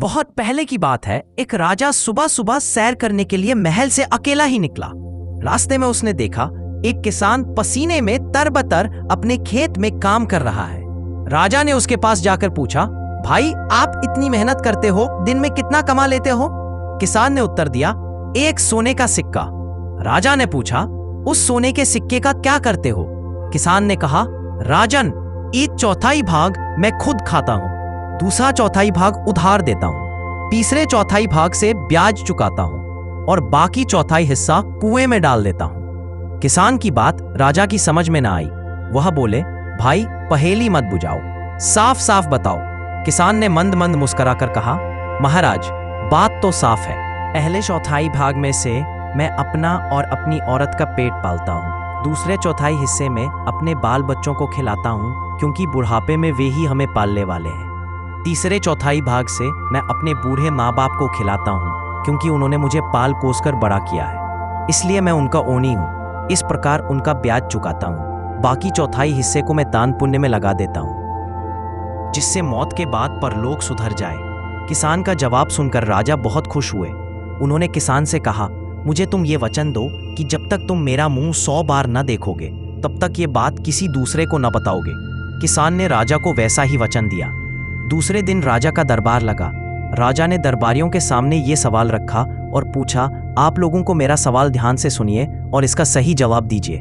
बहुत पहले की बात है। एक राजा सुबह सुबह सैर करने के लिए महल से अकेला ही निकला। रास्ते में उसने देखा एक किसान पसीने में तरबतर अपने खेत में काम कर रहा है। राजा ने उसके पास जाकर पूछा, भाई आप इतनी मेहनत करते हो, दिन में कितना कमा लेते हो? किसान ने उत्तर दिया, 1 सोने का सिक्का। राजा ने पूछा, उस सोने के सिक्के का क्या करते हो? किसान ने कहा, राजन, एक चौथाई भाग मैं खुद खाता हूँ, दूसरा चौथाई भाग उधार देता हूँ, तीसरे चौथाई भाग से ब्याज चुकाता हूँ और बाकी चौथाई हिस्सा कुएं में डाल देता हूँ। किसान की बात राजा की समझ में ना आई। वह बोले, भाई पहेली मत बुझाओ, साफ साफ बताओ। किसान ने मंद मंद मुस्कुराकर कहा, महाराज बात तो साफ है। पहले चौथाई भाग में से मैं अपना और अपनी औरत का पेट पालता हूँ, दूसरे चौथाई हिस्से में अपने बाल बच्चों को खिलाता हूँ क्योंकि बुढ़ापे में वे ही हमें पालने वाले हैं। तीसरे चौथाई भाग से मैं अपने बूढ़े माँ बाप को खिलाता हूँ क्योंकि उन्होंने मुझे पाल पोस कर बड़ा किया है, इसलिए मैं उनका ओनी हूँ। इस प्रकार उनका ब्याज चुकाता हूँ। बाकी चौथाई हिस्से को मैं दान पुण्य में लगा देता हूँ, जिससे मौत के बाद परलोक सुधर जाए। किसान का जवाब सुनकर राजा बहुत खुश हुए। उन्होंने किसान से कहा, मुझे तुम ये वचन दो कि जब तक तुम मेरा मुंह 100 बार न देखोगे तब तक ये बात किसी दूसरे को न बताओगे। किसान ने राजा को वैसा ही वचन दिया। दूसरे दिन राजा का दरबार लगा। राजा ने दरबारियों के सामने ये सवाल रखा और पूछा, आप लोगों को मेरा सवाल ध्यान से सुनिए और इसका सही जवाब दीजिए।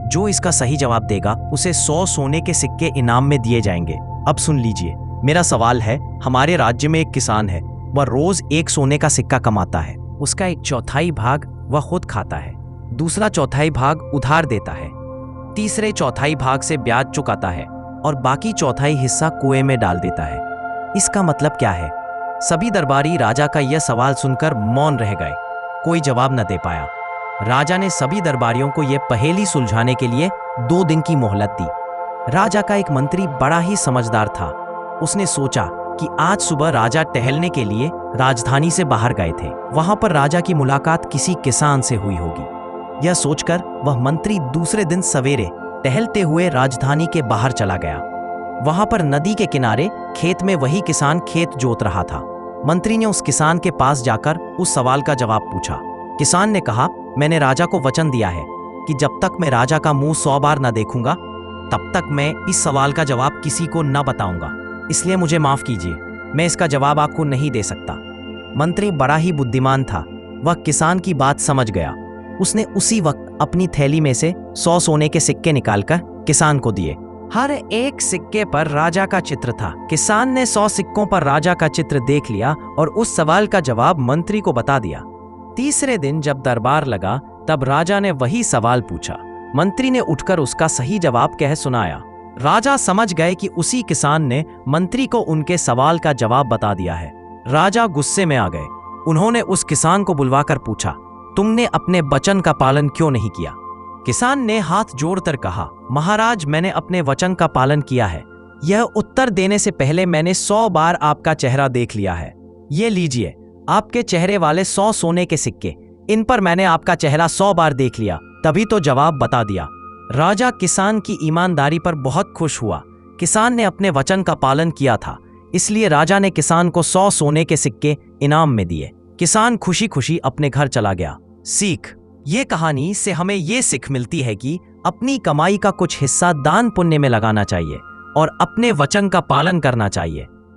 जो इसका सही जवाब देगा उसे 100 सोने के सिक्के इनाम में दिए जाएंगे। अब सुन लीजिए, मेरा सवाल है, हमारे राज्य में एक किसान है, वह रोज 1 सोने का सिक्का कमाता है। उसका 1 चौथाई भाग वह खुद खाता है, दूसरा चौथाई भाग उधार देता है, तीसरे चौथाई भाग से ब्याज चुकाता है और बाकी चौथाई हिस्सा कुएं में डाल देता है। इसका मतलब क्या है? सभी दरबारी राजा का यह सवाल सुनकर मौन रह गए। कोई जवाब न दे पाया। राजा ने सभी दरबारियों को यह पहेली सुलझाने के लिए 2 दिन की मोहलत दी। राजा का एक मंत्री बड़ा ही समझदार था। उसने सोचा कि आज सुबह राजा टहलने के लिए राजधानी से बाहर गए थे, वहां पर राजा की मुलाकात किसी किसान से हुई होगी। यह सोचकर वह मंत्री दूसरे दिन सवेरे टहलते हुए राजधानी के बाहर चला गया। वहां पर नदी के किनारे खेत में वही किसान खेत जोत रहा था। मंत्री ने उस किसान के पास जाकर उस सवाल का जवाब पूछा। किसान ने कहा, मैंने राजा को वचन दिया है कि जब तक मैं राजा का मुंह 100 बार न देखूंगा तब तक मैं इस सवाल का जवाब किसी को न बताऊंगा, इसलिए मुझे माफ कीजिए, मैं इसका जवाब आपको नहीं दे सकता। मंत्री बड़ा ही बुद्धिमान था, वह किसान की बात समझ गया। उसने उसी वक्त अपनी थैली में से 100 सोने के सिक्के निकालकर किसान को दिए। हर एक सिक्के पर राजा का चित्र था। किसान ने 100 सिक्कों पर राजा का चित्र देख लिया और उस सवाल का जवाब मंत्री को बता दिया। तीसरे दिन जब दरबार लगा तब राजा ने वही सवाल पूछा। मंत्री ने उठकर उसका सही जवाब कह सुनाया। राजा समझ गए कि उसी किसान ने मंत्री को उनके सवाल का जवाब बता दिया है। राजा गुस्से में आ गए। उन्होंने उस किसान को बुलवाकर पूछा, तुमने अपने वचन का पालन क्यों नहीं किया? किसान ने हाथ जोड़कर कहा, महाराज मैंने अपने वचन का पालन किया है। यह उत्तर देने से पहले मैंने 100 बार आपका चेहरा देख लिया है। ये लीजिए आपके चेहरे वाले 100 सोने के सिक्के, इन पर मैंने आपका चेहरा 100 बार देख लिया, तभी तो जवाब बता दिया। राजा किसान की ईमानदारी पर बहुत खुश हुआ। किसान ने अपने वचन का पालन किया था, इसलिए राजा ने किसान को 100 सोने के सिक्के इनाम में दिए। किसान खुशी खुशी अपने घर चला गया। सीख, ये कहानी से हमें ये सीख मिलती है कि अपनी कमाई का कुछ हिस्सा दान पुण्य में लगाना चाहिए और अपने वचन का पालन करना चाहिए।